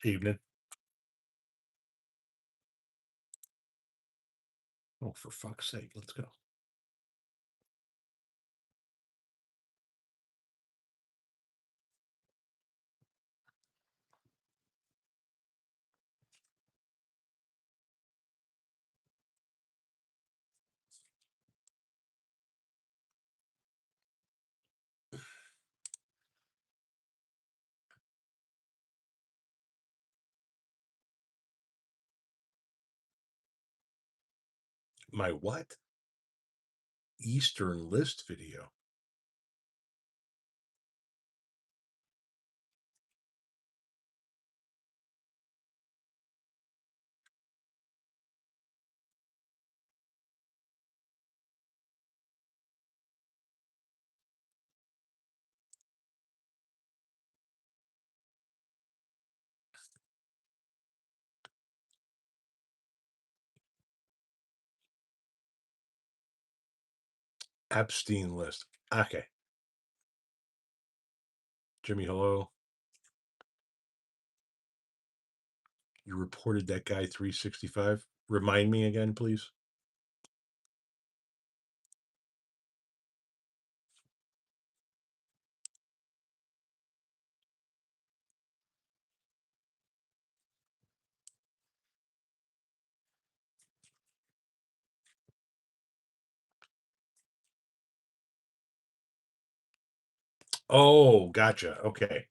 Evening. Oh, for fuck's sake, let's go. My what? Eastern list video. Epstein list. Okay. Jimmy, hello. You reported that guy 365. Remind me again, please. Oh, gotcha. Okay.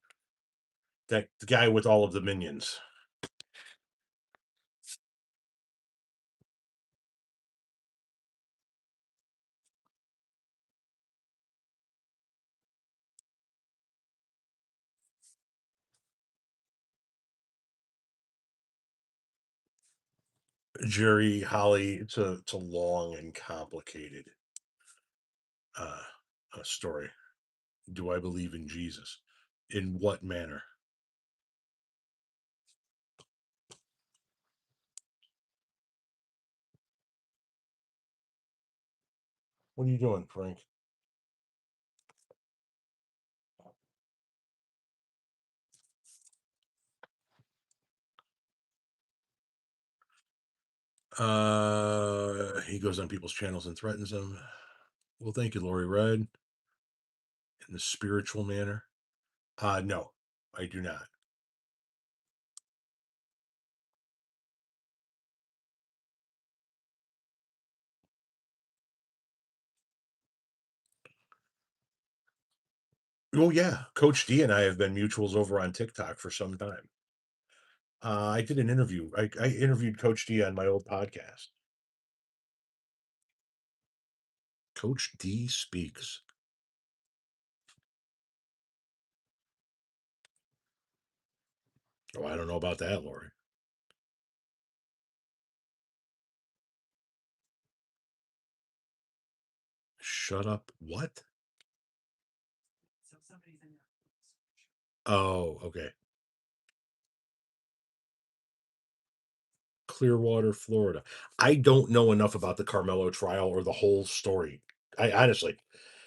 That the guy with all of the minions. Jerry, Holly, it's a long and complicated uh story. Do I believe in Jesus? In what manner? What are you doing, Frank? He goes on people's channels and threatens them. Well, thank you, Lori Red. In the spiritual manner. No, I do not. Oh yeah, Coach D and I have been mutuals over on TikTok for some time. I did an interview. I interviewed Coach D on my old podcast. Coach D speaks. Oh, I don't know about that, Lori. Shut up. What? Oh, okay. Clearwater, Florida. I don't know enough about the Carmelo trial or the whole story. I honestly,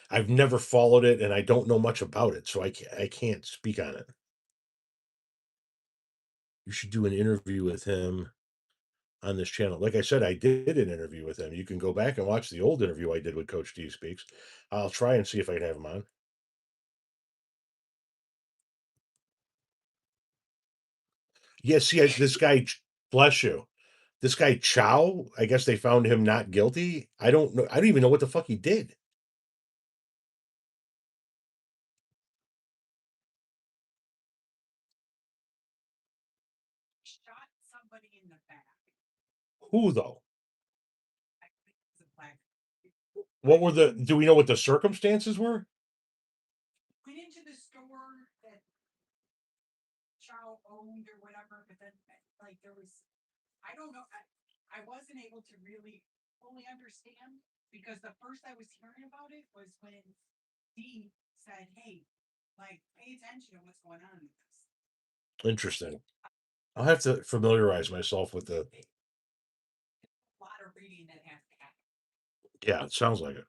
I've never followed it, and I don't know much about it, so I can't speak on it. You should do an interview with him on this channel. Like I said, I did an interview with him. You can go back and watch the old interview I did with Coach D Speaks. I'll try and see if I can have him on. Yeah, see, this guy, bless you. This guy Chow, I guess they found him not guilty. I don't know. I don't even know what the fuck he did. Who though? What were the? Do we know what the circumstances were? Interesting. I'll have to familiarize myself with the. Yeah, it sounds like it.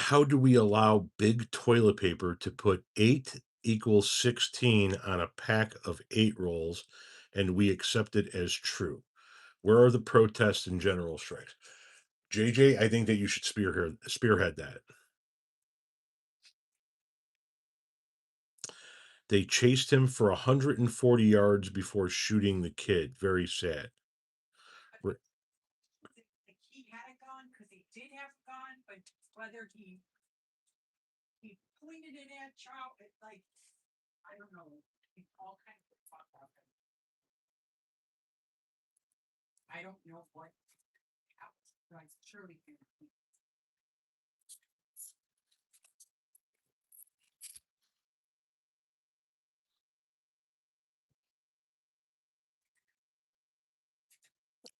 How do we allow big toilet paper to put 8 equals 16 on a pack of 8 rolls and we accept it as true? Where are the protests and general strikes? JJ, I think that you should spearhead that. They chased him for 140 yards before shooting the kid. Very sad. R-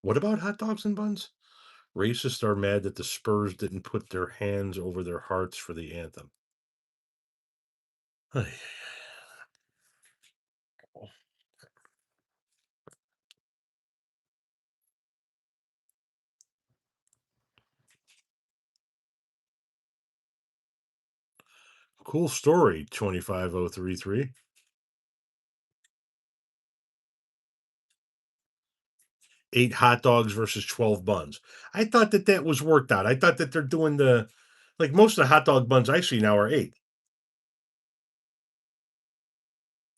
What about hot dogs and buns? Racists are mad that the Spurs didn't put their hands over their hearts for the anthem. Ay, cool story, 25033. 8 hot dogs versus 12 buns. I thought that that was worked out. I thought that they're doing like most of the hot dog buns I see now are 8.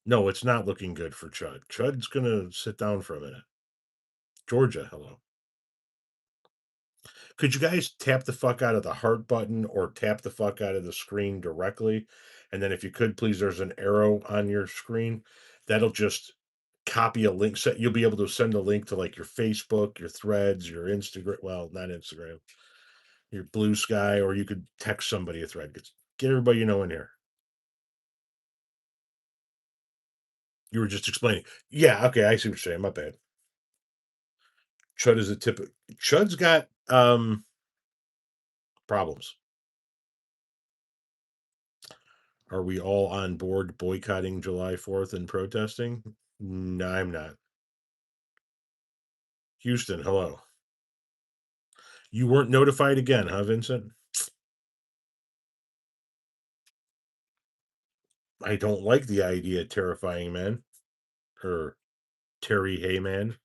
No, it's not looking good for Chud. Chud's gonna sit down for a minute. Georgia, hello. Could you guys tap the fuck out of the heart button or tap the fuck out of the screen directly? And then if you could, please, there's an arrow on your screen. That'll just copy a link set. You'll be able to send a link to like your Facebook, your threads, your Instagram. Well, not Instagram, your blue sky, or you could text somebody a thread. Get everybody you know in here. You were just explaining. Yeah, okay, I see what you're saying. My bad. Chud is a tip. Chud's got problems. Are we all on board boycotting July 4th and protesting? No, I'm not. Houston, hello. You weren't notified again, huh, Vincent? I don't like the idea, terrifying man. Or Terry Heyman.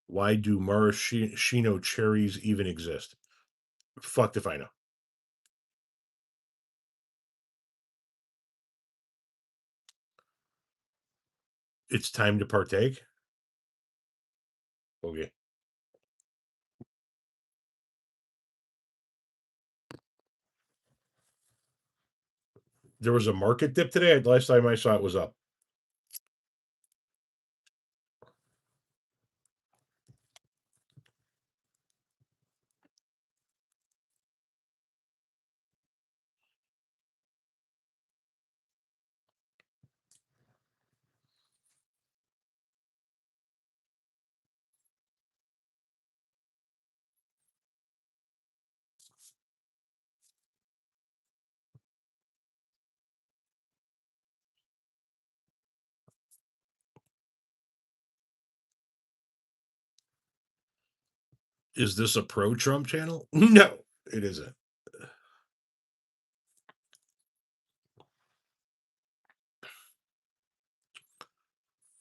Why do maraschino cherries even exist? Fucked if I know. It's time to partake. Okay. There was a market dip today. Last time I saw it was up. Is this a pro Trump channel? No, it isn't.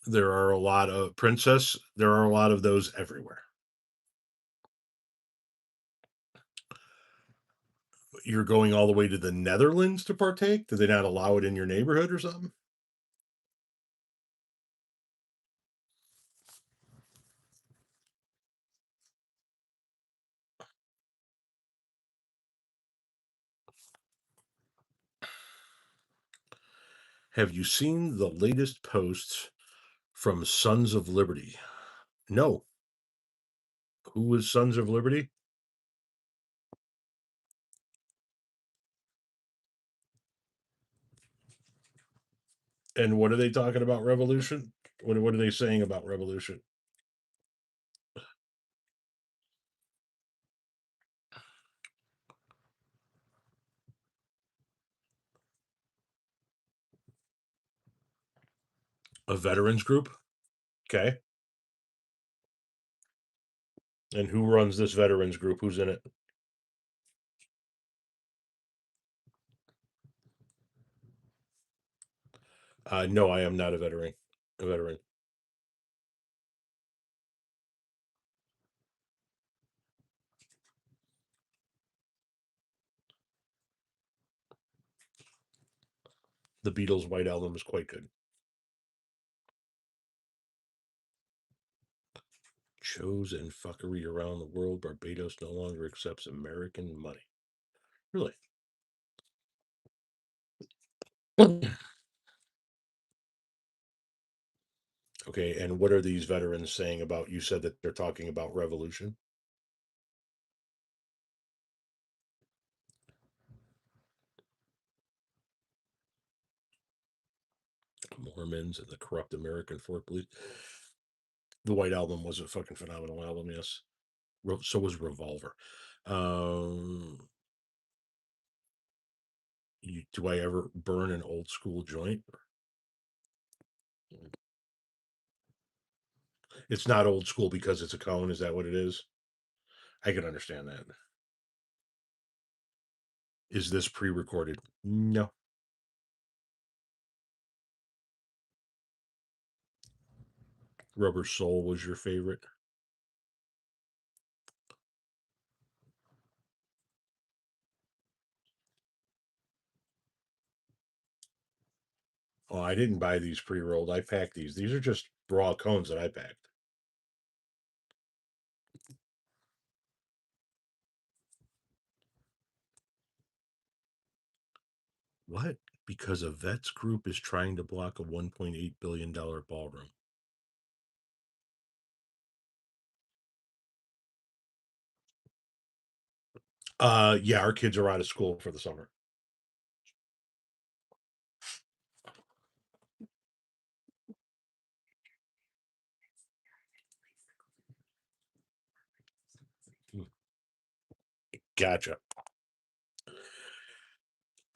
There are a lot of princess. There are a lot of those everywhere. You're going all the way to the Netherlands to partake? Do they not allow it in your neighborhood or something? Have you seen the latest posts from Sons of Liberty? No. Who is Sons of Liberty? And what are they talking about revolution? What are they saying about revolution? A veterans group? Okay. And who runs this veterans group? Who's in it? No, I am not a veteran. A veteran. The Beatles' White Album is quite good. Chosen fuckery around the world. Barbados no longer accepts American money. Really? Okay, and what are these veterans saying about? You said that they're talking about revolution. Mormons and the corrupt American Fort Police. The White Album was a fucking phenomenal album. Yes, so was Revolver. Um, do I ever burn an old school joint? It's not old school because it's a cone. Is that what it is? I can understand that. Is this pre-recorded? No. Rubber Soul was your favorite. Oh, I didn't buy these pre-rolled. I packed these. These are just raw cones that I packed. What? Because a vets group is trying to block a $1.8 billion ballroom. Yeah, our kids are out of school for the summer. Gotcha.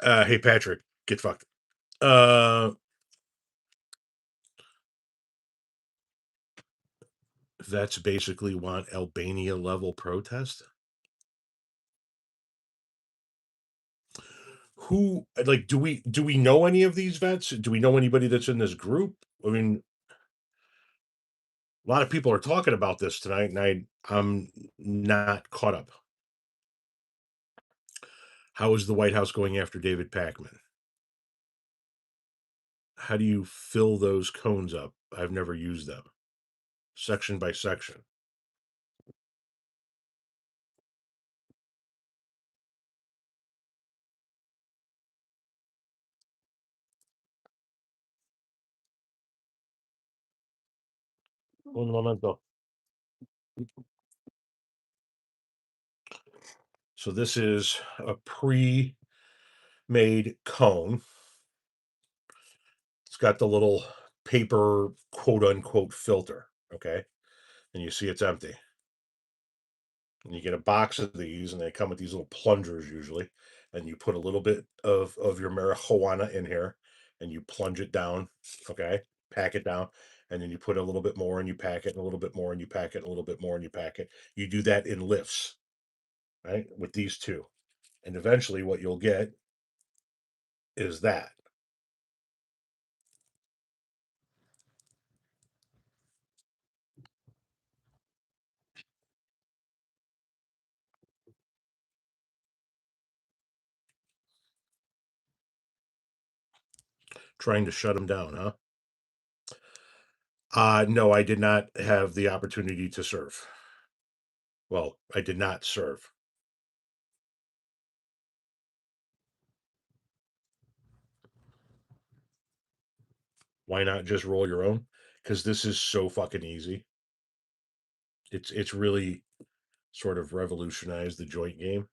Hey Patrick, get fucked. Uh, Vets basically want Albania level protest. Who like do we know any of these vets? Do we know anybody that's in this group? I mean, a lot of people are talking about this tonight, and I'm not caught up. How is the White House going after David Packman? How do you fill those cones up? I've never used them. Section by section. Un momento. So this is a pre-made cone. It's got the little paper quote unquote filter. Okay. And you see it's empty. And you get a box of these, and they come with these little plungers usually. And you put a little bit of your marijuana in here, and you plunge it down. Okay, pack it down, and then you put a little bit more, and you pack it, and a little bit more, and you pack it, and a little bit more, and you pack it. You do that in lifts, right? With these two, and eventually, what you'll get is that. Trying to shut them down, huh? No, I did not have the opportunity to serve. Well, I did not serve. Why not just roll your own? Because this is so fucking easy. It's really sort of revolutionized the joint game.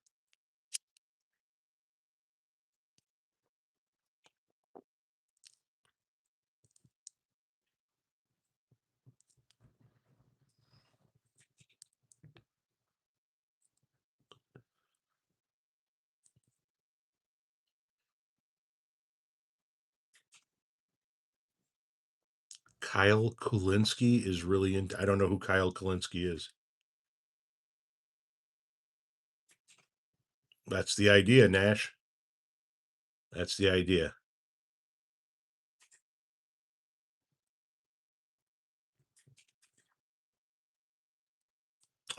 Kyle Kulinski is really into. I don't know who Kyle Kulinski is. That's the idea, Nash. That's the idea.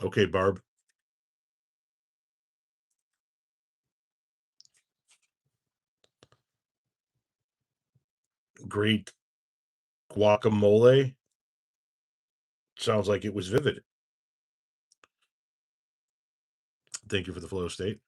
Okay, Barb. Great guacamole. Sounds like it was vivid. Thank you for the flow state.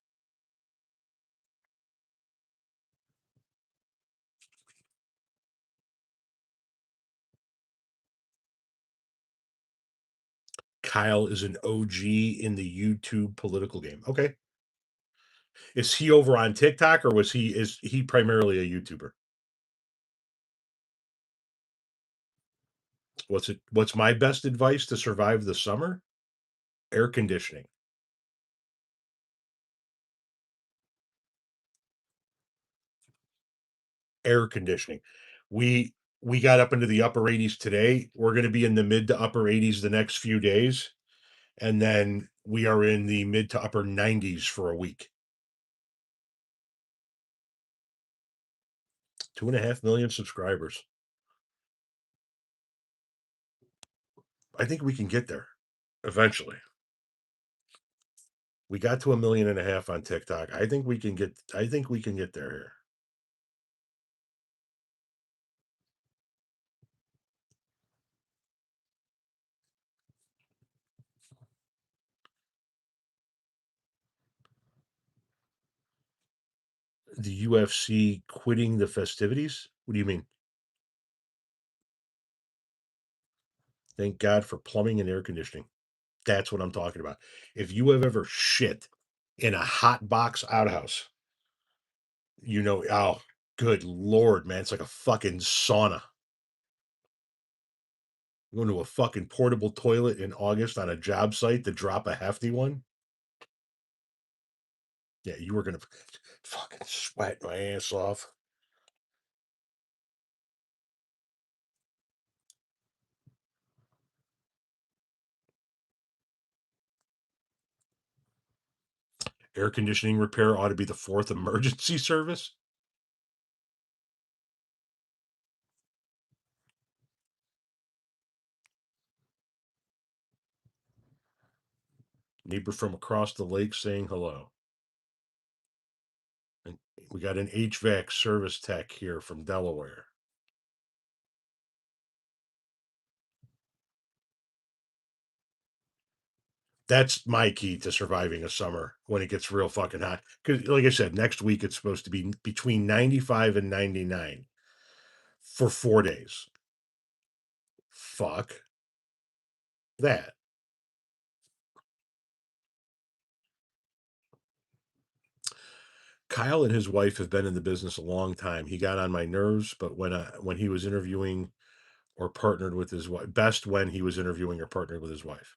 Kyle is an OG in the YouTube political game. Okay. Is he over on TikTok, or is he primarily a YouTuber? What's my best advice to survive the summer? Air conditioning. Air conditioning. We we got up into the upper 80s today. We're going to be in the mid to upper 80s the next few days, and then we are in the mid to upper 90s for a week. 2.5 million subscribers. I think we can get there eventually. We got to 1.5 million on TikTok. I think we can get there here. The UFC quitting the festivities? What do you mean? Thank God for plumbing and air conditioning. That's what I'm talking about. If you have ever shit in a hot box outhouse, oh, good Lord, man. It's like a fucking sauna. Going to a fucking portable toilet in August on a job site to drop a hefty one. Yeah, you were going to fucking sweat my ass off. Air conditioning repair ought to be the fourth emergency service. Neighbor from across the lake saying hello. And we got an HVAC service tech here from Delaware. That's my key to surviving a summer when it gets real fucking hot. Because, like I said, next week it's supposed to be between 95 and 99 for 4 days. Fuck that. Kyle and his wife have been in the business a long time. He got on my nerves, but when he was interviewing or partnered with his wife, best when he was interviewing or partnered with his wife.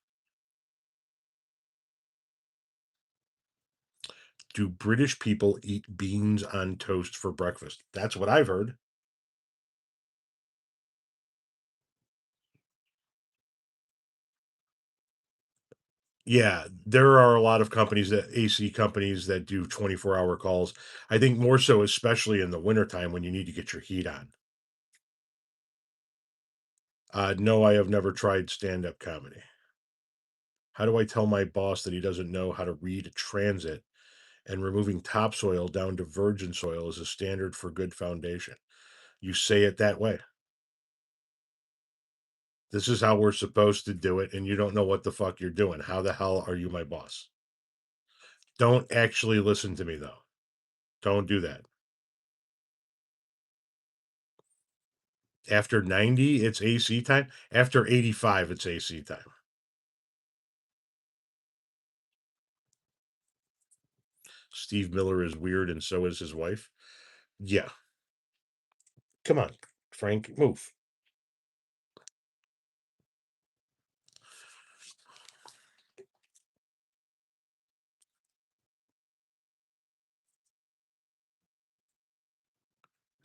Do British people eat beans on toast for breakfast? That's what I've heard. Yeah, there are a lot of companies that AC companies that do 24-hour calls. I think more so, especially in the wintertime when you need to get your heat on. No, I have never tried stand-up comedy. How do I tell my boss that he doesn't know how to read a transit and removing topsoil down to virgin soil is a standard for good foundation? You say it that way. This is how we're supposed to do it, and you don't know what the fuck you're doing. How the hell are you my boss? Don't actually listen to me, though. Don't do that. After 90, it's AC time. After 85, it's AC time. Steve Miller is weird, and so is his wife. Yeah. Come on, Frank, move.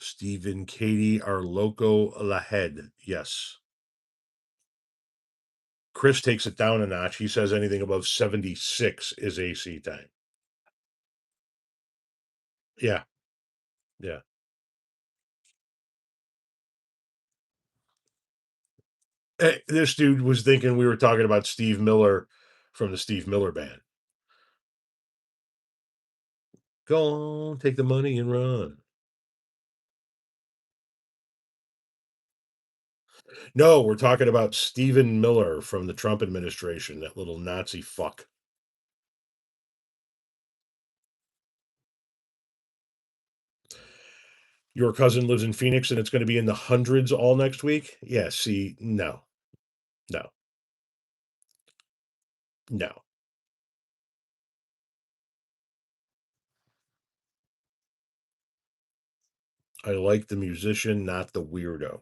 Steve and Katie are loco lahead. Yes. Chris takes it down a notch. He says anything above 76 is AC time. Yeah, yeah. This dude was thinking we were talking about Steve Miller from the Steve Miller Band. Go on, take the money and run. No, we're talking about Stephen Miller from the Trump administration, that little Nazi fuck. Your cousin lives in Phoenix and it's going to be in the hundreds all next week? Yeah, see, no, no, no. I like the musician, not the weirdo.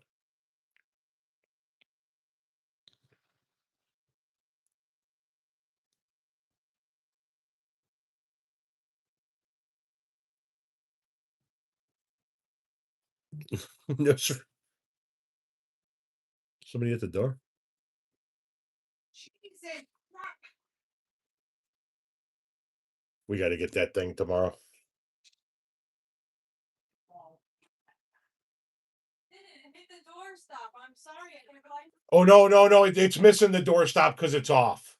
No, sir. Somebody at the door? We got to get that thing tomorrow. Oh, no, no, no. It's missing the doorstop because it's off.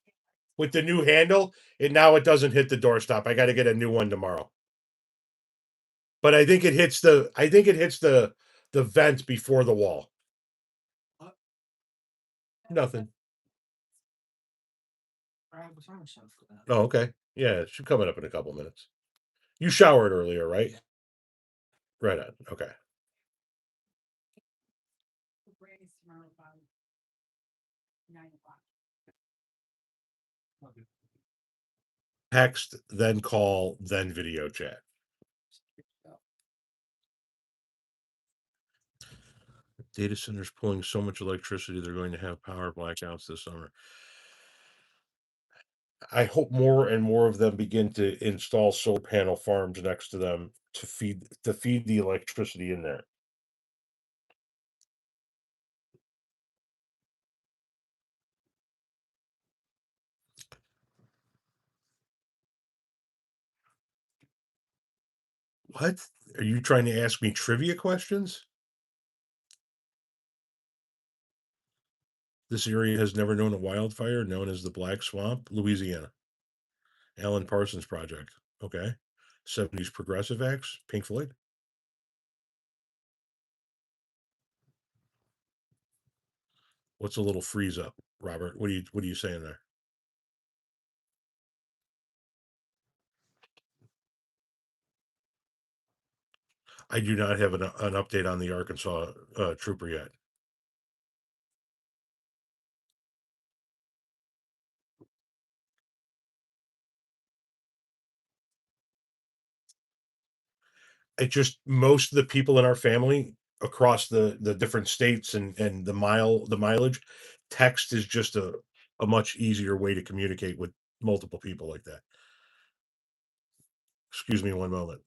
With the new handle, it doesn't hit the doorstop. I got to get a new one tomorrow. But I think it hits the vent before the wall. Nothing. Oh, okay. Yeah, it should coming up in a couple minutes. You showered earlier, right? Right on. Okay. Text, then call, then video chat. Data centers pulling so much electricity, they're going to have power blackouts this summer. I hope more and more of them begin to install solar panel farms next to them to feed the electricity in there. What? Are you trying to ask me trivia questions? This area has never known a wildfire known as the Black Swamp, Louisiana. Alan Parsons Project. Okay. 70s progressive acts, Pink Floyd. What's a little freeze up, Robert? What are you saying there? I do not have an update on the Arkansas trooper yet. It just most of the people in our family across the different states and the mileage, text is just a much easier way to communicate with multiple people like that. Excuse me one moment.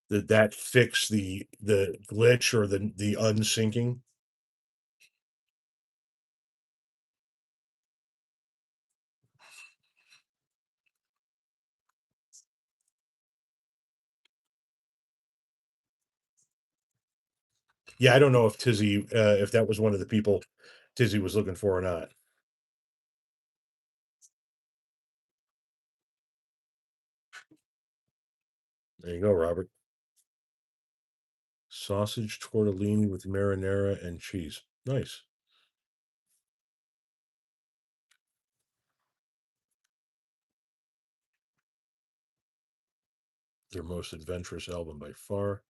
Did that fix the glitch or the unsyncing? Yeah, I don't know if Tizzy if that was one of the people Tizzy was looking for or not. There you go, Robert. Sausage tortellini with marinara and cheese. Nice. Their most adventurous album by far.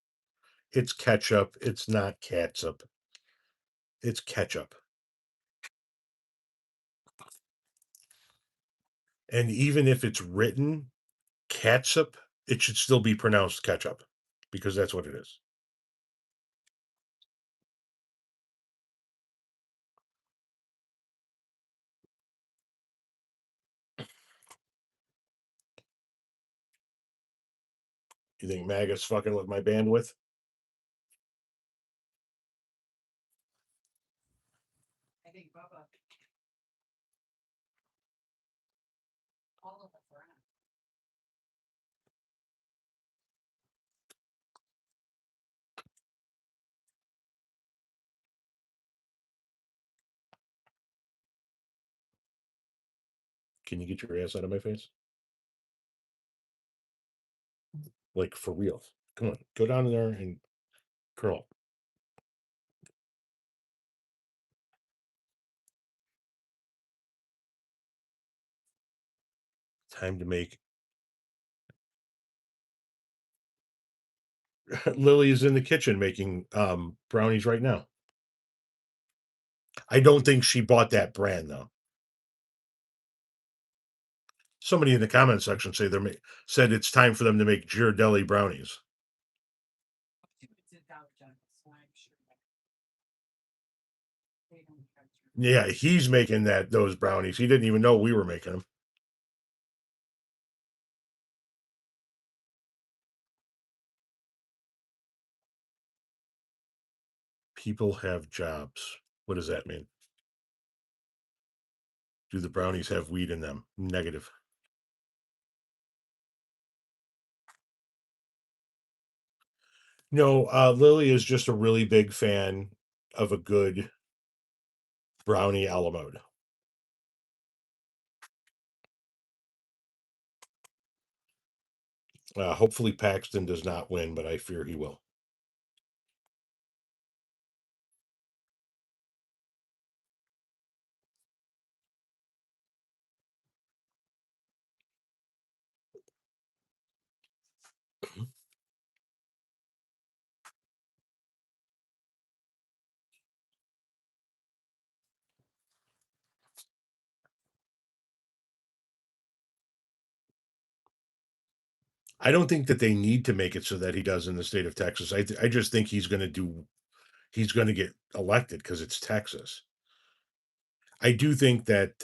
It's ketchup. It's not catsup. It's ketchup. And even if it's written catsup, it should still be pronounced ketchup because that's what it is. You think MAGA's fucking with my bandwidth? Can you get your ass out of my face? Like, for real. Come on, go down there and curl. Time to make Lily is in the kitchen making brownies right now. I don't think she bought that brand though. Somebody in the comment section said it's time for them to make Ghirardelli brownies. Yeah, he's making those brownies. He didn't even know we were making them. People have jobs. What does that mean? Do the brownies have weed in them? Negative. No, Lily is just a really big fan of a good brownie a la mode. Hopefully Paxton does not win, but I fear he will. I don't think that they need to make it so that he does in the state of Texas. I just think he's going to get elected because it's Texas. I do think that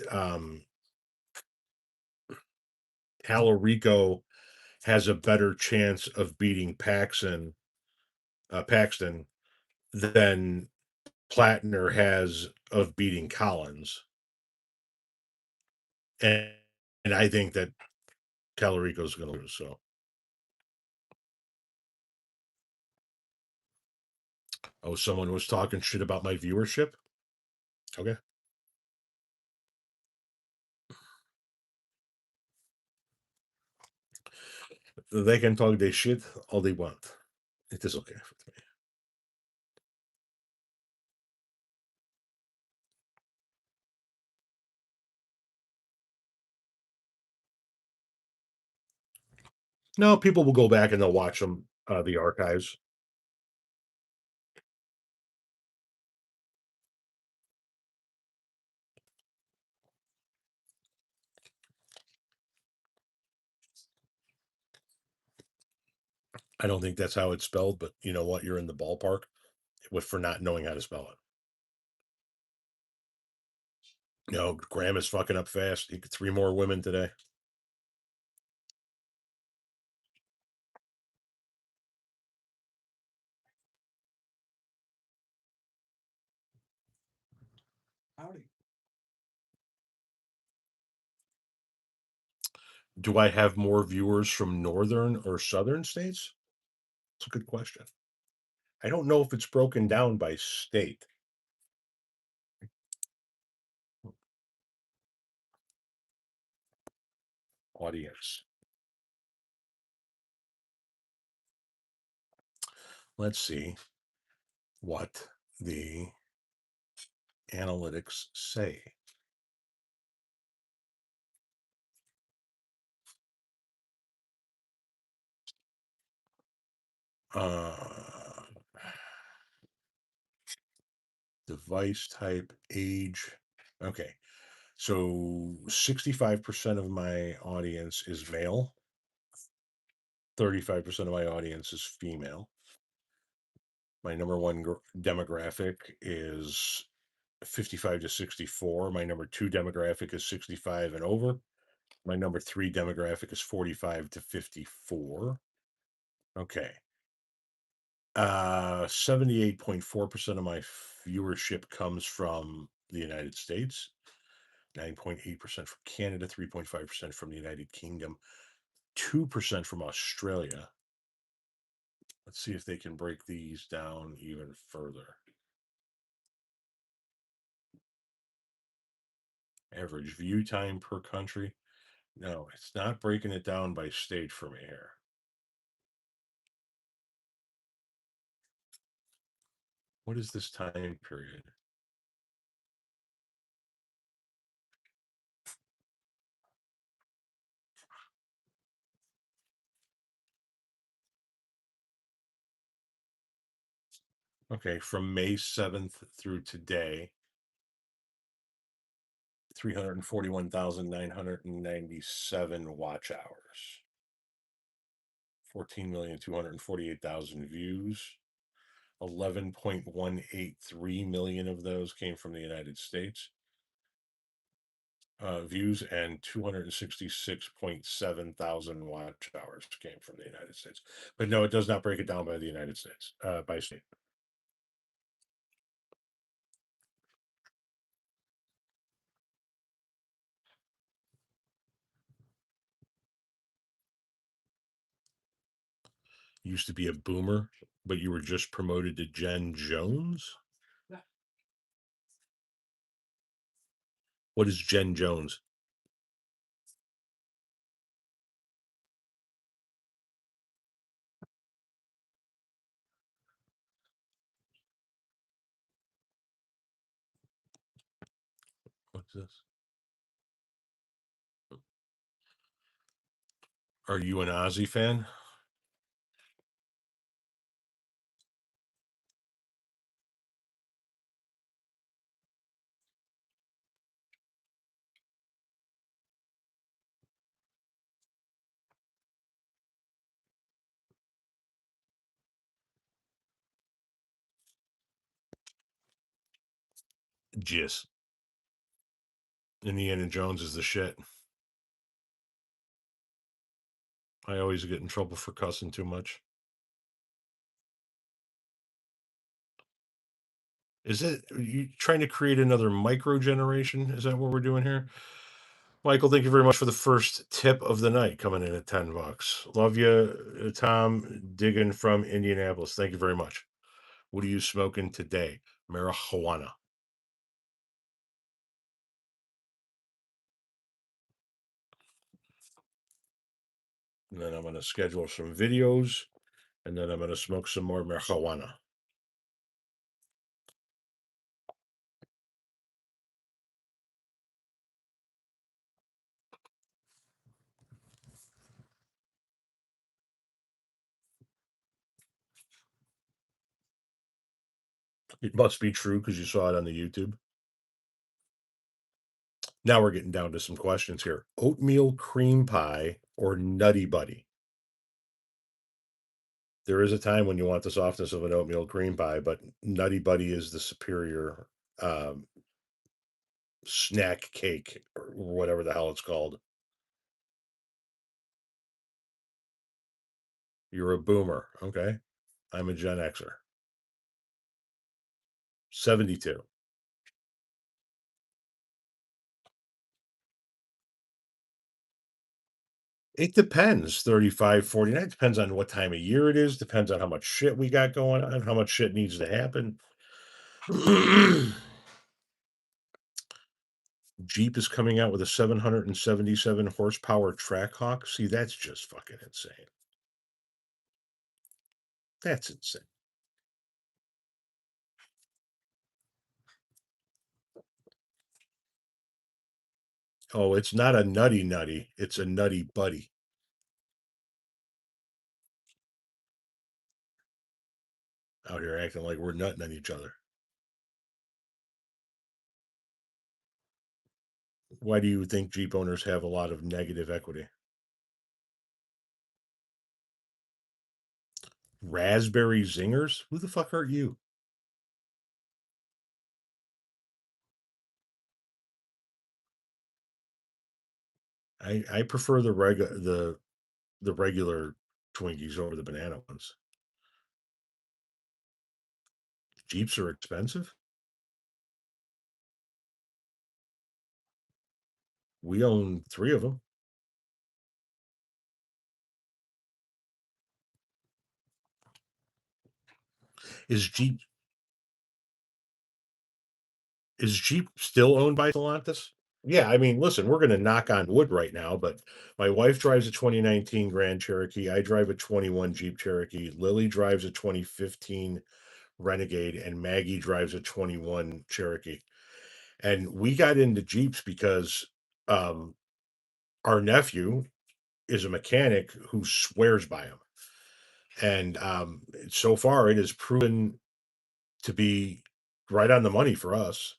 Talarico has a better chance of beating Paxton than Plattner has of beating Collins, and I think that Talarico's going to lose. So, oh, someone was talking shit about my viewership. Okay, they can talk their shit all they want. It is okay with me. No, people will go back and they'll watch them, the archives. I don't think that's how it's spelled, but you know what? You're in the ballpark with for not knowing how to spell it. No, Graham is fucking up fast. He got 3 more women today. Howdy. Do I have more viewers from northern or southern states? It's a good question. I don't know if it's broken down by state. Audience. Let's see what the analytics say. Uh, device type, age. Okay. So 65% of my audience is male. 35% of my audience is female. My number one demographic is 55 to 64. My number 2 demographic is 65 and over. My number 3 demographic is 45 to 54. Okay. 78.4% of my viewership comes from the United States, 9.8% from Canada, 3.5% from the United Kingdom, 2% from Australia. Let's see if they can break these down even further. Average view time per country. No, it's not breaking it down by state for me here. What is this time period? Okay, from May 7th through today, 341,997 watch hours, 14,248,000 views, 11.183 million of those came from the United States. Views, and 266.7 thousand watch hours came from the United States. But no, it does not break it down by the United States, by state. You used to be a boomer, but you were just promoted to Gen Jones? What is Gen Jones? What's this? Are you an Ozzy fan? Jis. Indiana Jones is the shit. I always get in trouble for cussing too much. Is it, are you trying to create another micro generation? Is that what we're doing here? Michael, thank you very much for the first tip of the night, coming in at $10. Love you, Tom, digging from Indianapolis. Thank you very much. What are you smoking today? Marijuana. And then I'm going to schedule some videos, and then I'm going to smoke some more marijuana. It must be true because you saw it on the YouTube. Now we're getting down to some questions here. Oatmeal cream pie or Nutty Buddy? There is a time when you want the softness of an oatmeal cream pie, but Nutty Buddy is the superior snack cake or whatever the hell it's called. You're a boomer. Okay. I'm a Gen Xer. 72. It depends. 35, 49. It depends on what time of year it is. Depends on how much shit we got going on, how much shit needs to happen. Jeep is coming out with a 777 horsepower Trackhawk. See, that's just fucking insane. That's insane. Oh, it's not a nutty nutty. It's a nutty buddy. Out here acting like we're nutting on each other. Why do you think Jeep owners have a lot of negative equity? Raspberry zingers? Who the fuck are you? I prefer the regular Twinkies over the banana ones. Jeeps are expensive. We own 3 of them. Is Jeep is Jeep still owned by Stellantis? Yeah, I mean, listen, we're gonna knock on wood right now, but my wife drives a 2019 Grand Cherokee. I drive a 21 Jeep Cherokee. Lily drives a 2015 Renegade, and Maggie drives a 21 Cherokee. And we got into Jeeps because um, our nephew is a mechanic who swears by them, and so far it has proven to be right on the money for us.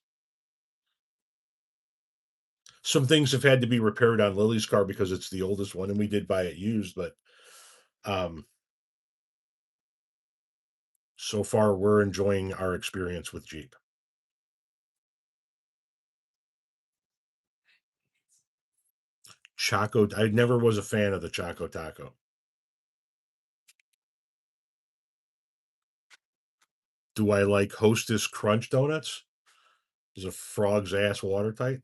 Some things have had to be repaired on Lily's car because it's the oldest one, and we did buy it used, but um, so far we're enjoying our experience with Jeep. Choco, I never was a fan of the Choco Taco. Do I like Hostess Crunch Donuts? Is a frog's ass watertight?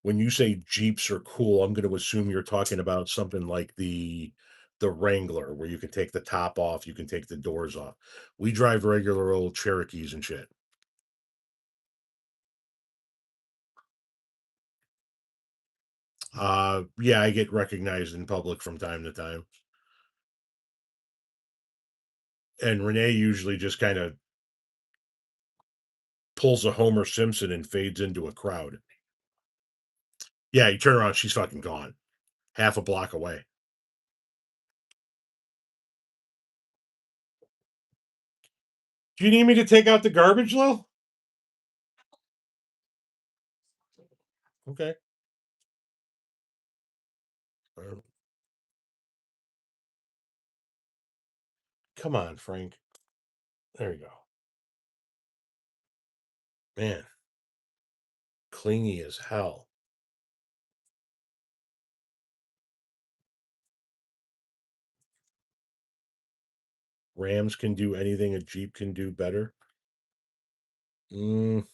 When you say Jeeps are cool, I'm gonna assume you're talking about something like the Wrangler, where you can take the top off, you can take the doors off. We drive regular old Cherokees and shit. Yeah, I get recognized in public from time to time. And Renee usually just kind of pulls a Homer Simpson and fades into a crowd. Yeah, you turn around, she's fucking gone. Half a block away. Do you need me to take out the garbage, Lil? Okay. Uh, Come on, Frank. There you go. Man, clingy as hell. Rams can do anything a Jeep can do better. Mm,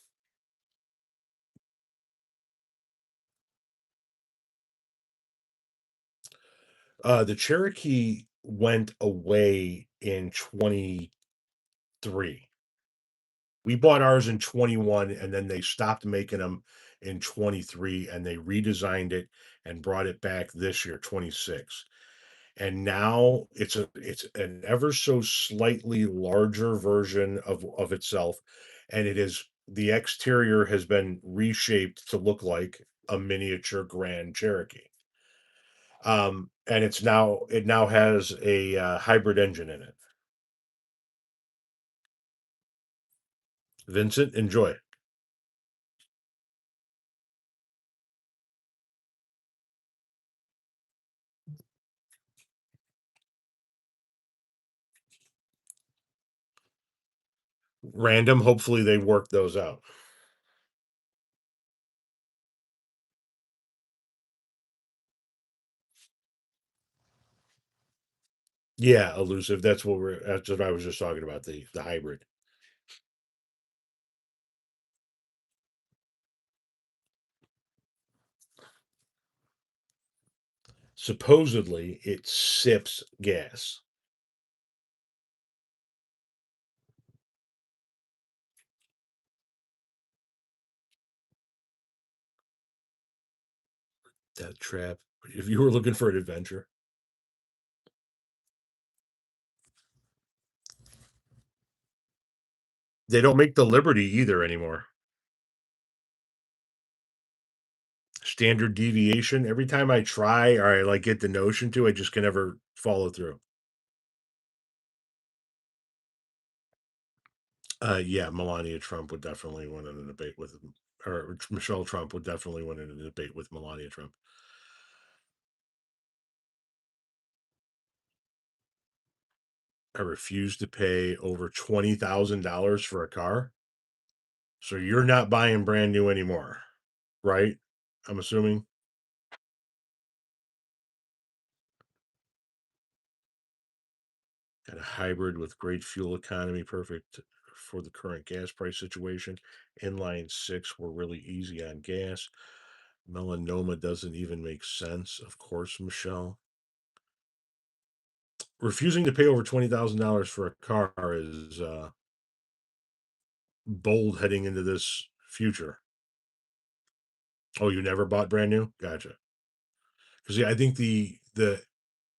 the Cherokee went away in 23. We bought ours in 21, and then they stopped making them in 23, and they redesigned it and brought it back this year, 26. And now it's an ever so slightly larger version of itself, and it is the exterior has been reshaped to look like a miniature Grand Cherokee. And it now has a hybrid engine in it. Vincent, enjoy. Random. Hopefully they work those out. Yeah, elusive. That's what I was just talking about, the hybrid. Supposedly it sips gas. That trap. If you were looking for an adventure, they don't make the Liberty either anymore. Standard deviation. Every time I try or I like get the notion to, I just can never follow through. Yeah, Melania Trump would definitely win in a debate with, or Michelle Trump would definitely win in a debate with Melania Trump. I refuse to pay over $20,000 for a car. So you're not buying brand new anymore, right? I'm assuming. Got a hybrid with great fuel economy, perfect for the current gas price situation. Inline six were really easy on gas. Melanoma doesn't even make sense, of course, Michelle. refusing to pay over $20,000 for a car is bold heading into this future. Oh, you never bought brand new? Gotcha. Because yeah, I think the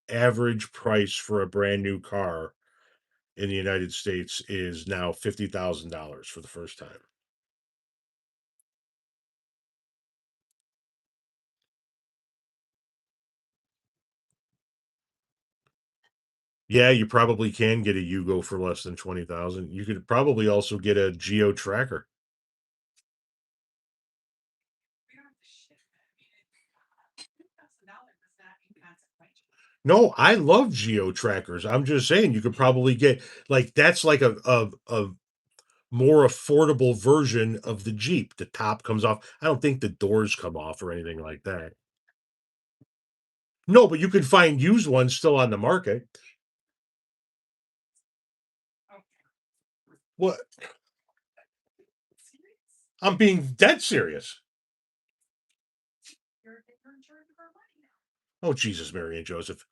average price for a brand new car in the United States is now $50,000 for the first time. Yeah, you probably can get a Yugo for less than 20,000. You could probably also get a Geo Tracker. No, I love Geo Trackers. I'm just saying you could probably get like that's like a more affordable version of the Jeep. The top comes off. I don't think the doors come off or anything like that. No, but you can find used ones still on the market. What? I'm being dead serious. Oh, Jesus, Mary and Joseph.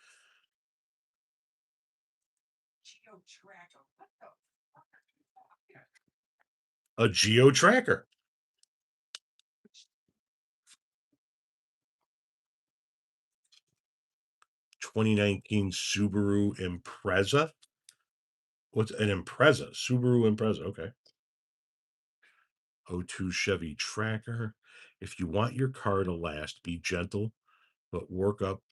A Geo Tracker. 2019 Subaru Impreza. What's an Impreza? Subaru Impreza. Okay. '02 Chevy Tracker. If you want your car to last, be gentle, but work up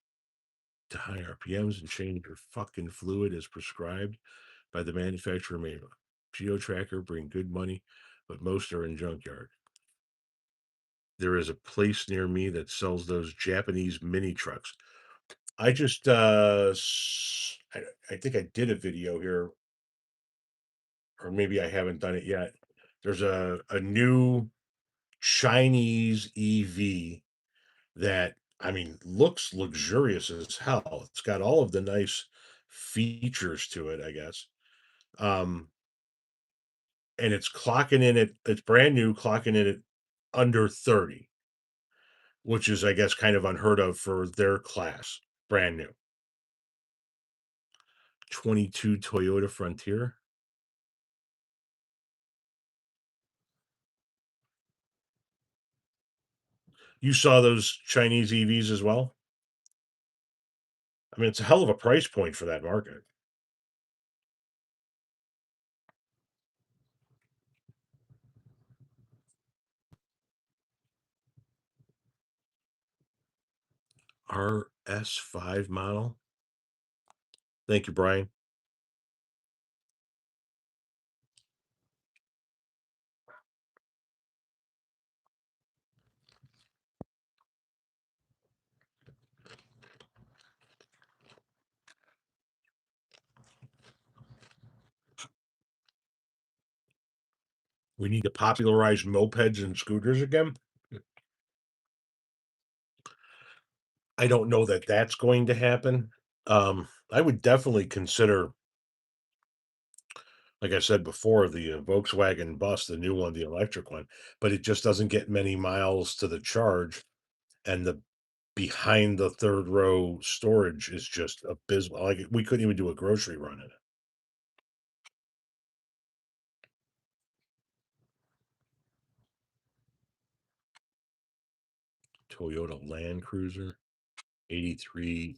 to high RPMs and change your fucking fluid as prescribed by the manufacturer manual. Geo Tracker bring good money, but most are in junkyard. There is a place near me that sells those Japanese mini trucks. I just I think I did a video here, or maybe I haven't done it yet. There's a new Chinese EV that I mean looks luxurious as hell. It's got all of the nice features to it, I guess. Um, and it's clocking in at it's brand new, clocking in at under 30, which is I guess kind of unheard of for their class. Brand new. 22 Toyota Frontier. You saw those Chinese EVs as well? I mean, it's a hell of a price point for that market. RS5 model. Thank you, Brian. We need to popularize mopeds and scooters again. I don't know that that's going to happen. I would definitely consider, like I said before, the Volkswagen bus, the new one, the electric one, but it just doesn't get many miles to the charge, and the behind the third row storage is just abysmal. Like we couldn't even do a grocery run in it. Toyota Land Cruiser, 83.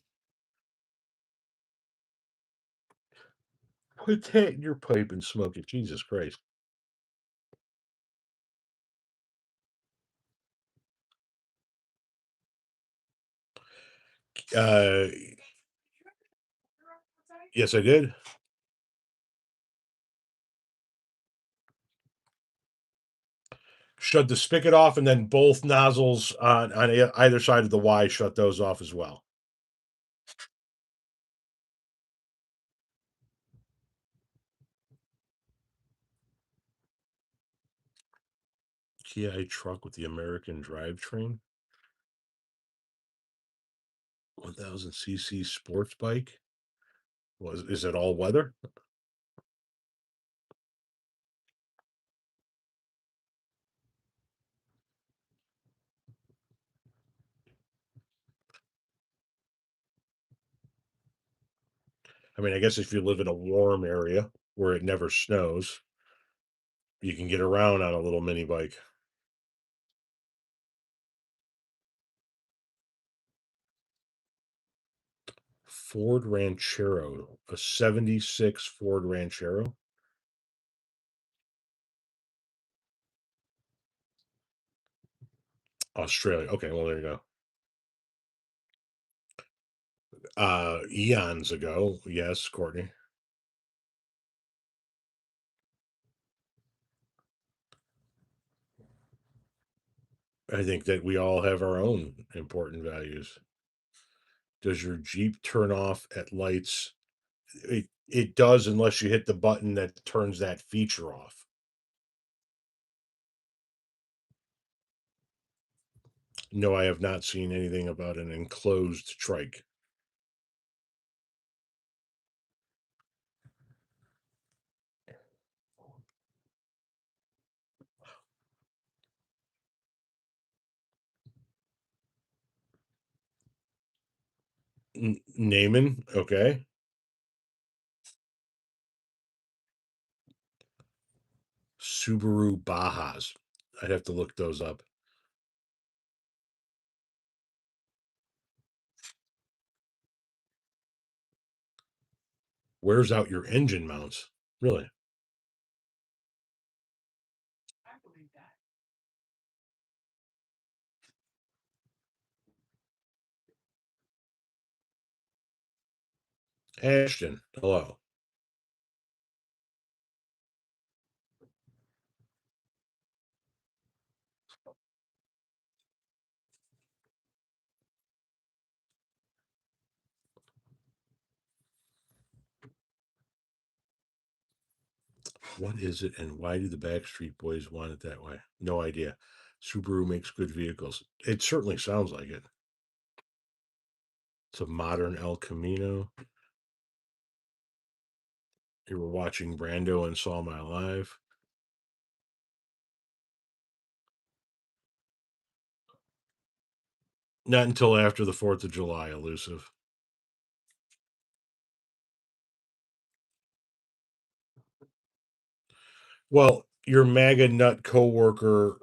Put that in your pipe and smoke it. Jesus Christ. Uh, yes, I did. Shut the spigot off, and then both nozzles on either side of the Y, shut those off as well. Kia truck with the American drivetrain, 1000cc sports bike. Is it all weather? I mean, I guess if you live in a warm area where it never snows, you can get around on a little mini bike. Ford Ranchero, a '76 Ford Ranchero? Australia. Okay, well, there you go. Eons ago. Yes, Courtney. I think that we all have our own important values. Does your Jeep turn off at lights? It does unless you hit the button that turns that feature off. No, I have not seen anything about an enclosed trike. Naaman, okay. Subaru Bajas. I'd have to look those up. Wears out your engine mounts. Really? Ashton, hello. What is it and why do the Backstreet Boys want it that way? No idea. Subaru makes good vehicles. It certainly sounds like it. It's a modern El Camino. You were watching Brando and saw my live. Not until after the 4th of July, elusive. Well, your MAGA nut coworker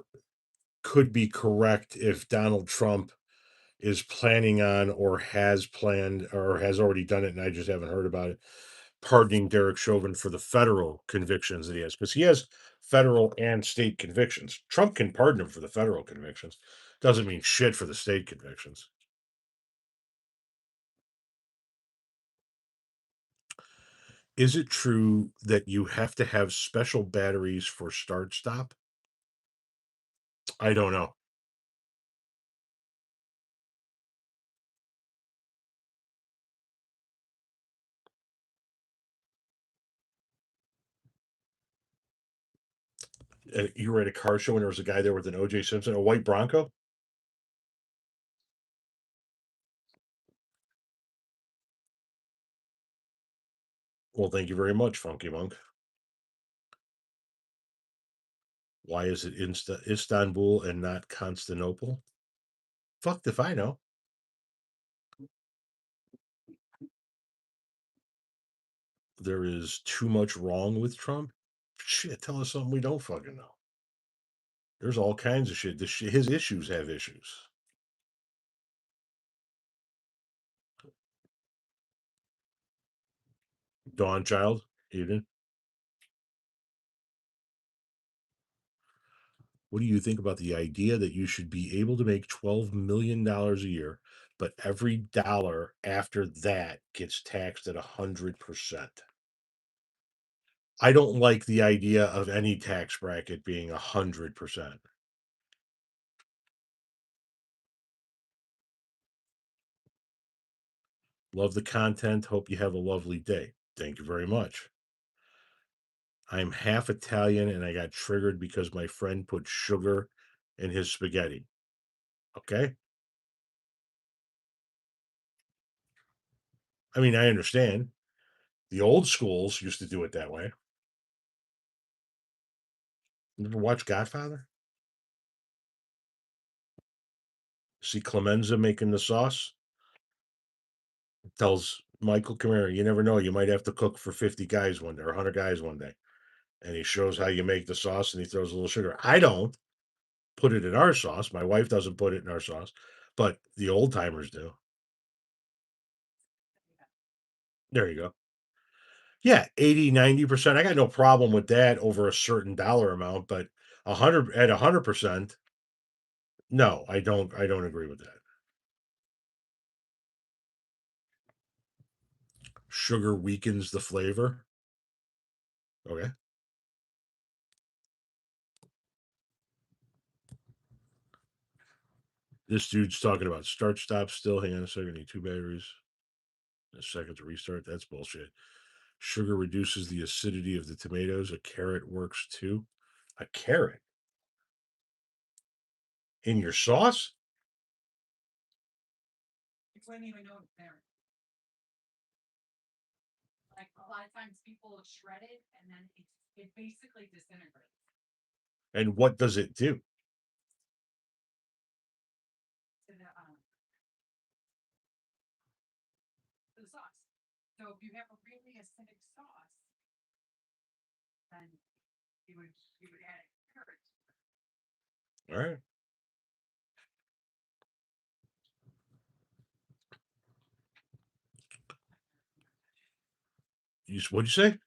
could be correct if Donald Trump is planning on or has planned or has already done it, and I just haven't heard about it, pardoning Derek Chauvin for the federal convictions that he has, because he has federal and state convictions. Trump can pardon him for the federal convictions. Doesn't mean shit for the state convictions. Is it true that you have to have special batteries for start stop? I don't know. You were at a car show and there was a guy there with an OJ Simpson, a white Bronco. Well, thank you very much, Funky Monk. Why is it Istanbul and not Constantinople? Fucked if I know. There is too much wrong with Trump. Shit, tell us something we don't fucking know. There's all kinds of shit. His issues have issues. Dawn Child, Eden. What do you think about the idea that you should be able to make $12 million a year, but every dollar after that gets taxed at 100%? I don't like the idea of any tax bracket being 100%. Love the content. Hope you have a lovely day. Thank you very much. I'm half Italian and I got triggered because my friend put sugar in his spaghetti. Okay. I mean, I understand. The old schools used to do it that way. You ever watch Godfather? See Clemenza making the sauce? Tells Michael, come here. You never know. You might have to cook for 50 guys one day or 100 guys one day. And he shows how you make the sauce and he throws a little sugar. I don't put it in our sauce. My wife doesn't put it in our sauce, but the old timers do. There you go. Yeah, 80, 90%. I got no problem with that over a certain dollar amount, but 100%, no, I don't agree with that. Sugar weakens the flavor. Okay. This dude's talking about start stop still. Hang on a second. Need two batteries. A second to restart. That's bullshit. Sugar reduces the acidity of the tomatoes. A carrot works too. A carrot in your sauce? And what does it do? All right. What'd you say?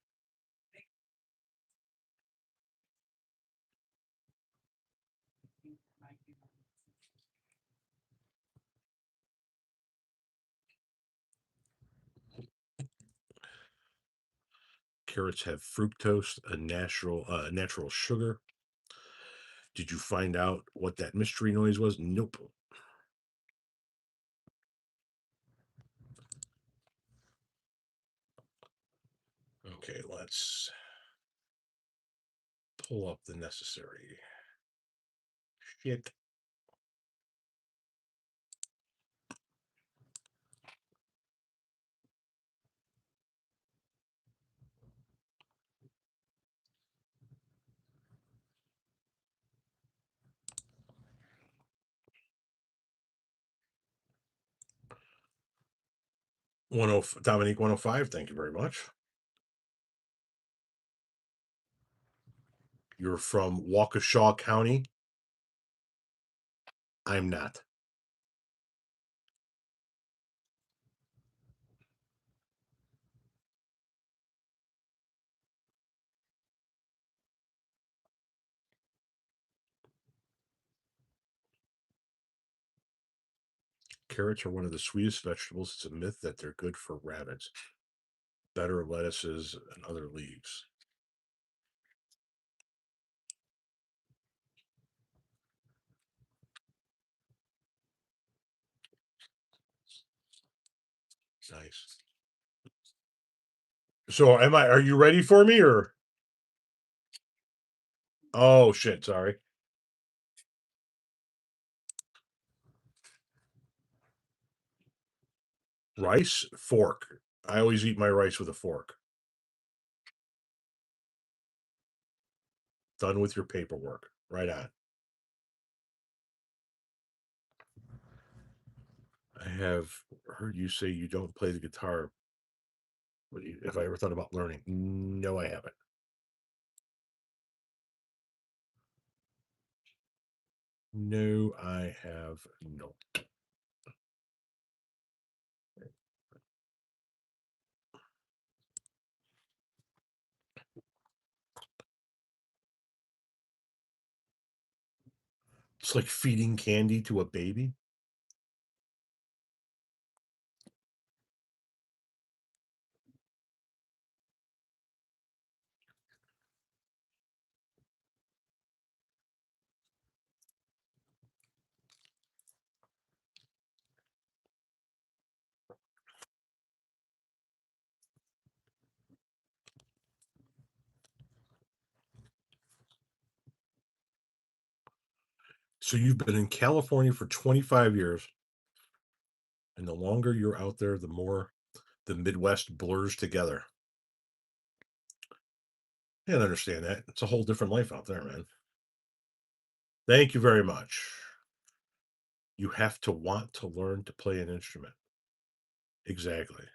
Carrots have fructose, a natural sugar. Did you find out what that mystery noise was? Nope. Okay, let's pull up the necessary shit. Dominique 105. Thank you very much. You're from Waukesha County. I'm not. Carrots are one of the sweetest vegetables. It's a myth that they're good for rabbits. Better lettuces and other leaves. Nice. So are you ready for me or oh shit, sorry. Rice, fork. I always eat my rice with a fork. Done with your paperwork. Right on. I have heard you say you don't play the guitar. Have I ever thought about learning? No, I haven't. No, I have no. It's like feeding candy to a baby. So you've been in California for 25 years, and the longer you're out there, the more the Midwest blurs together. I can understand that. It's a whole different life out there, man. Thank you very much. You have to want to learn to play an instrument. Exactly.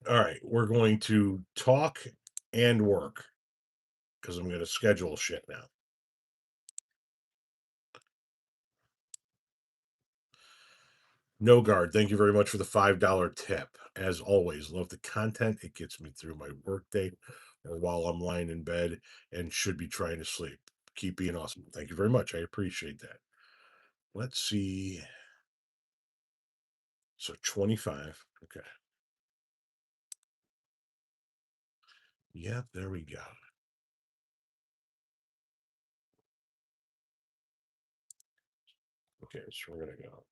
All right, we're going to talk and work because I'm going to schedule shit now. No guard, thank you very much for the $5 tip. As always, love the content. It gets me through my workday or while I'm lying in bed and should be trying to sleep. Keep being awesome. Thank you very much. I appreciate that. Let's see. So 25. Okay. Yeah, there we go. Okay, so we're gonna go.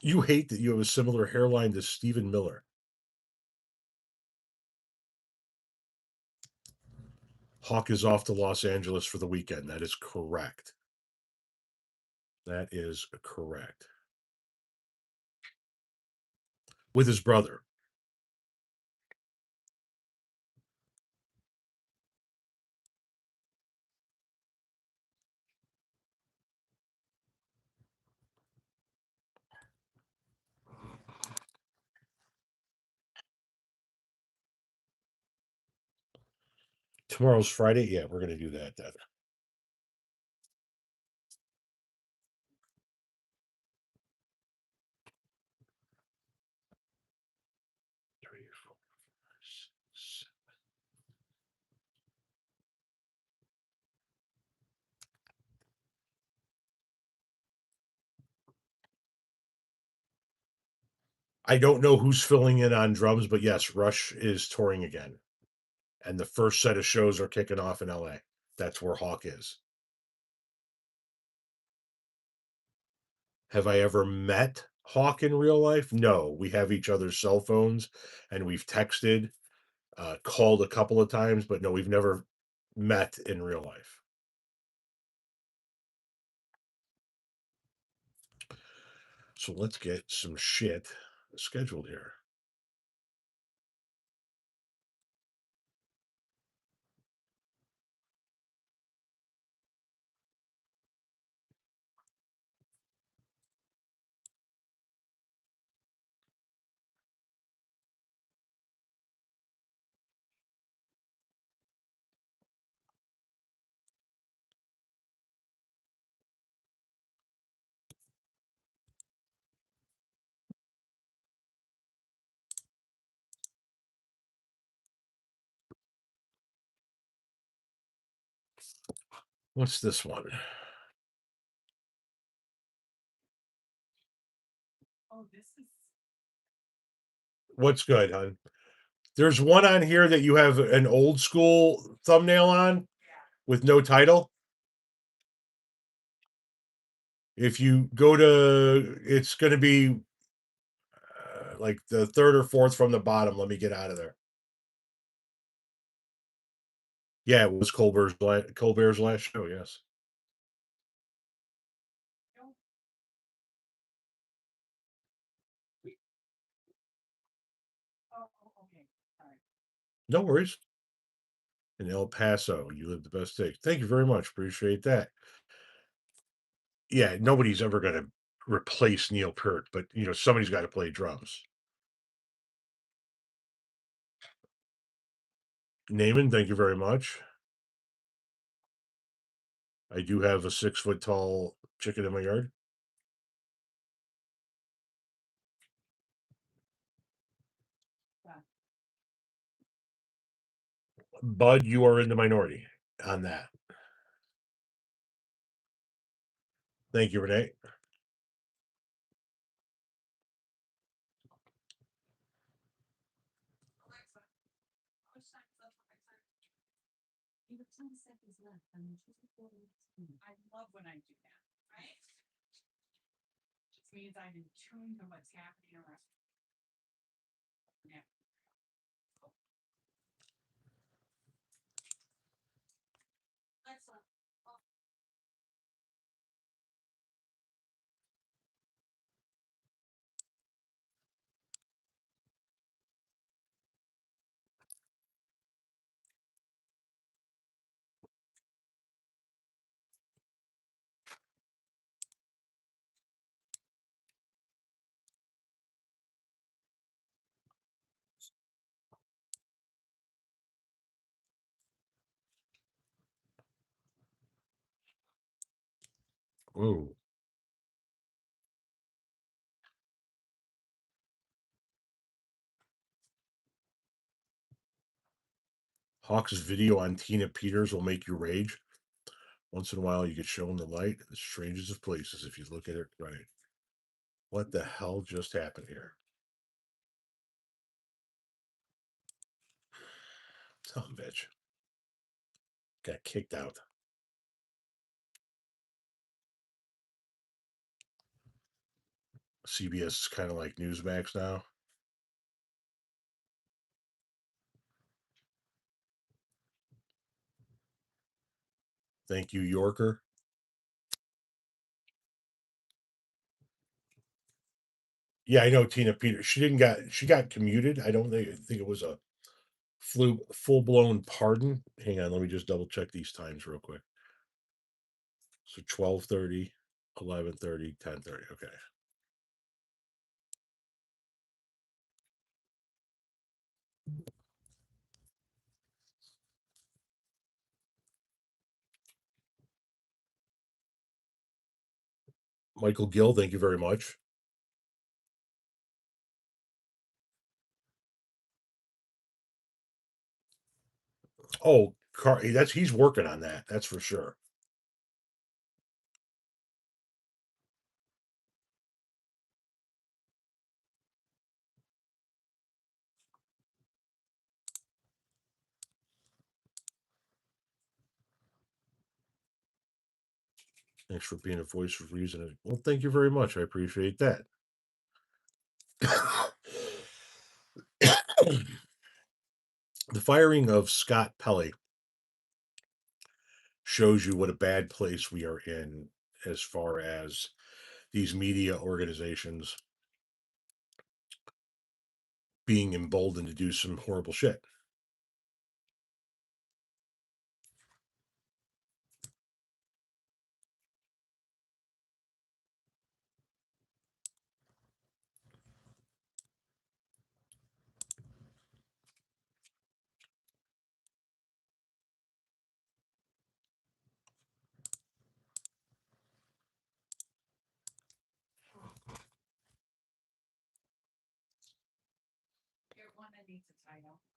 You hate that you have a similar hairline to Stephen Miller. Hawk is off to Los Angeles for the weekend. That is correct. That is correct. With his brother. Tomorrow's Friday. Yeah, we're gonna do that then. Three, four, five, six. I don't know who's filling in on drums, but yes, Rush is touring again. And the first set of shows are kicking off in LA. That's where Hawk is. Have I ever met Hawk in real life? No. We have each other's cell phones and we've texted, called a couple of times, but no, we've never met in real life. So let's get some shit scheduled here. What's this one? What's good, hon? There's one on here that you have an old school thumbnail on with no title. If you go to, it's going to be like the third or fourth from the bottom. Let me get out of there. Yeah, it was Colbert's last show. Yes. No worries. In El Paso, you live the best day. Thank you very much. Appreciate that. Yeah, nobody's ever going to replace Neil Peart, but somebody's got to play drums. Naaman, thank you very much. I do have a 6 foot tall chicken in my yard. Bud, you are in the minority on that. Thank you, Renee. Ooh. Hawk's video on Tina Peters will make you rage. Once in a while, you get shown the light in the strangest of places if you look at it right. What the hell just happened here? Some bitch got kicked out. CBS is kind of like Newsmax now. Thank you, Yorker. Yeah, I know Tina Peters. She got commuted. I don't think it was a full blown pardon. Hang on, let me just double check these times real quick. So 12:30, 11:30, 10:30. Okay. Michael Gill, thank you very much. Oh, he's working on that. That's for sure. Thanks for being a voice of reason. Well, thank you very much. I appreciate that. The firing of Scott Pelley shows you what a bad place we are in as far as these media organizations being emboldened to do some horrible shit.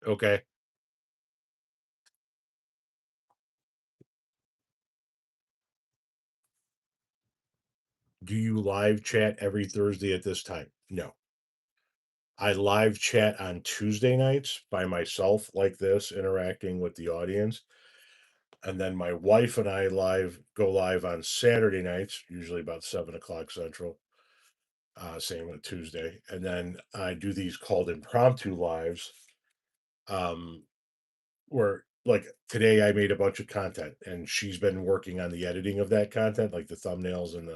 Okay. Do you live chat every Thursday at this time? No. I live chat on Tuesday nights by myself, like this, interacting with the audience. And then my wife and I go live on Saturday nights, usually about 7 o'clock Central. Same with Tuesday. And then I do these called impromptu lives, um, where like today I made a bunch of content and she's been working on the editing of that content, like the thumbnails and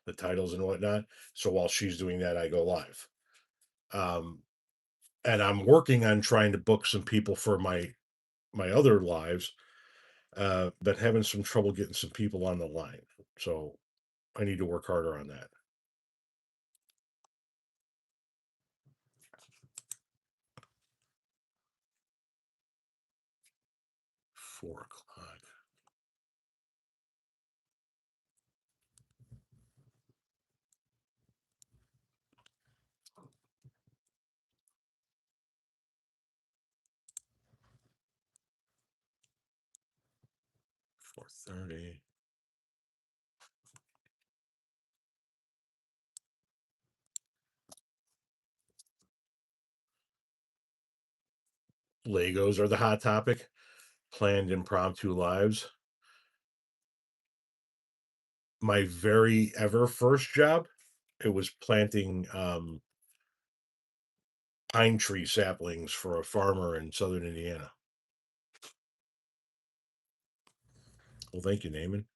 the titles and whatnot. So while she's doing that, I go live. Um, and I'm working on trying to book some people for my other lives, but having some trouble getting some people on the line. So I need to work harder on that. 4 o'clock. 4:30. Legos are the hot topic. Planned impromptu lives. My very ever first job, it was planting pine tree saplings for a farmer in southern Indiana. Well, thank you, Naaman.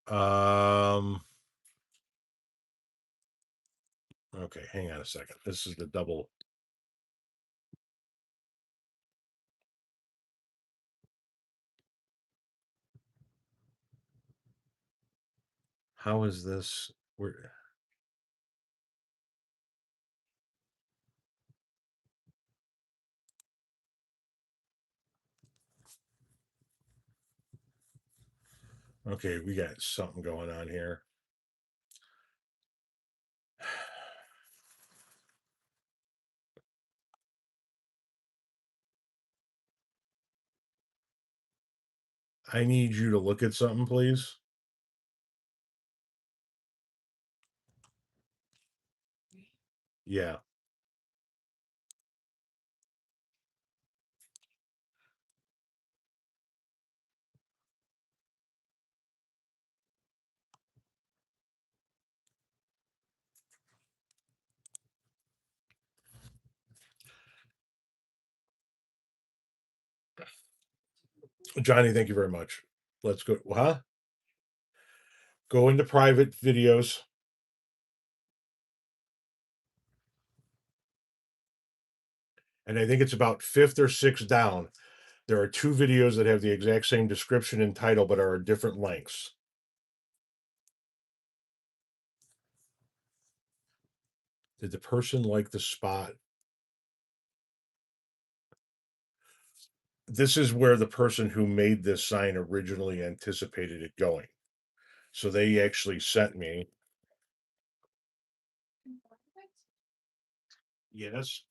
Um, okay, hang on a second. This is the double. How is this? Where Okay, we got something going on here. I need you to look at something, please. Yeah. Johnny, thank you very much. Let's go. Huh? Go into private videos. And I think it's about fifth or sixth down. There are two videos that have the exact same description and title, but are different lengths. Did the person like the spot? This is where the person who made this sign originally anticipated it going. So they actually sent me. Yes.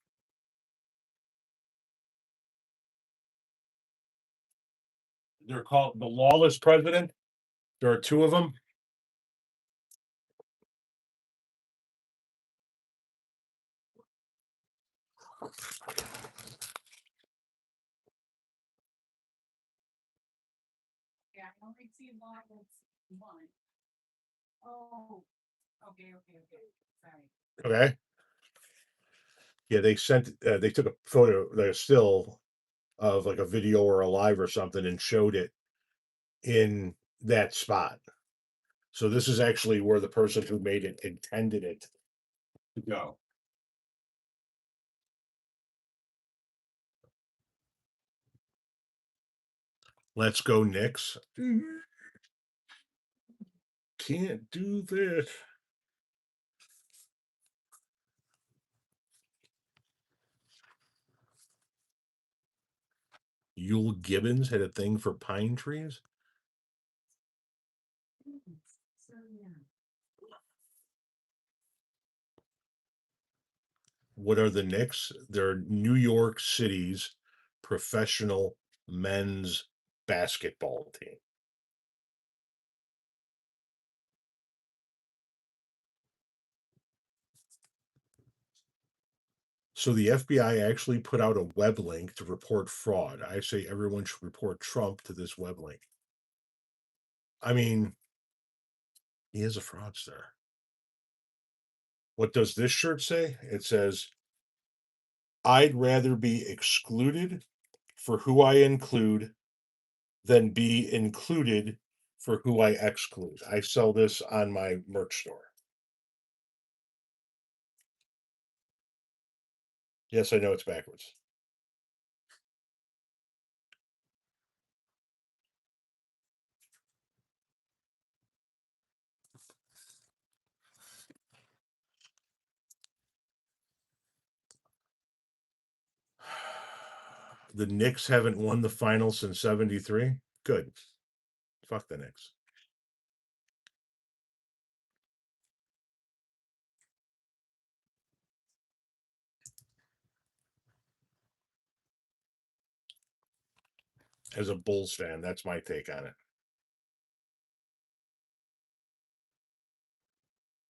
They're called the Lawless President. There are two of them. Yeah, I only see one. Oh, okay. Sorry. Okay. Yeah, they sent. They took a photo, like a still of like a video or a live or something, and showed it in that spot. So this is actually where the person who made it intended it to go. Let's go, Knicks. Can't do this. Yule Gibbons had a thing for pine trees. So, yeah. What are the Knicks? They're New York City's professional men's basketball team. So the FBI actually put out a web link to report fraud. I say everyone should report Trump to this web link. I mean, he is a fraudster. What does this shirt say? It says, I'd rather be excluded for who I include than be included for who I exclude. I sell this on my merch store. Yes, I know it's backwards. The Knicks haven't won the final since 73. Good. Fuck the Knicks. As a Bulls fan, that's my take on it.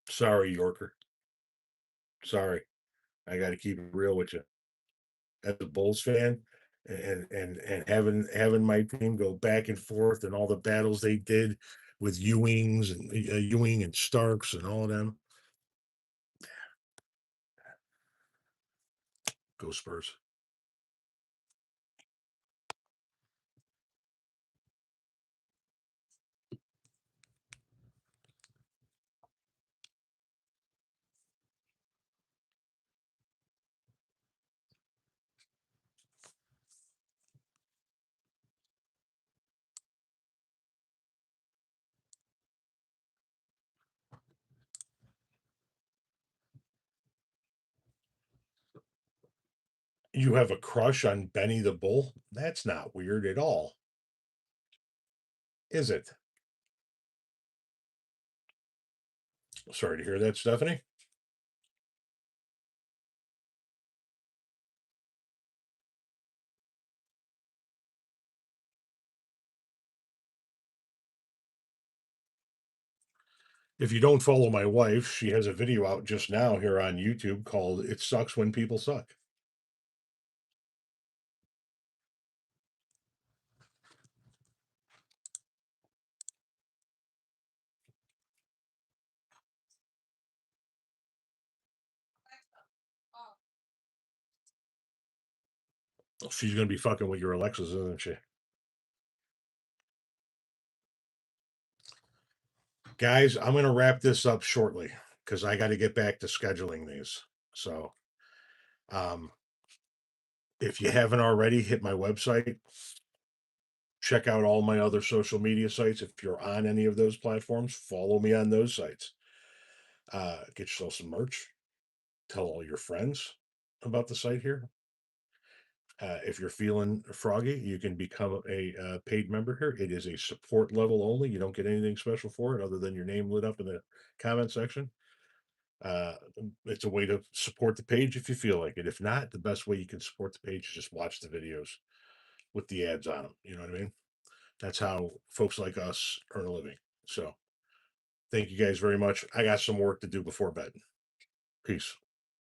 Sorry, Yorker. Sorry. I got to keep it real with you. As a Bulls fan, and having my team go back and forth and all the battles they did with Ewings and Ewing and Starks and all of them. Go Spurs. You have a crush on Benny the Bull? That's not weird at all, is it? Sorry to hear that, Stephanie. If you don't follow my wife, she has a video out just now here on YouTube called "It Sucks When People Suck." She's gonna be fucking with your Alexas, isn't she? Guys, I'm gonna wrap this up shortly because I got to get back to scheduling these. So, um, if you haven't already, hit my website. Check out all my other social media sites. If you're on any of those platforms, follow me on those sites. Get yourself some merch. Tell all your friends about the site here. If you're feeling froggy, you can become a paid member here. It is a support level only. You don't get anything special for it other than your name lit up in the comment section. Uh, it's a way to support the page if you feel like it. If not, the best way you can support the page is just watch the videos with the ads on them. You know what I mean? That's how folks like us earn a living. So thank you guys very much. I got some work to do before bed. Peace.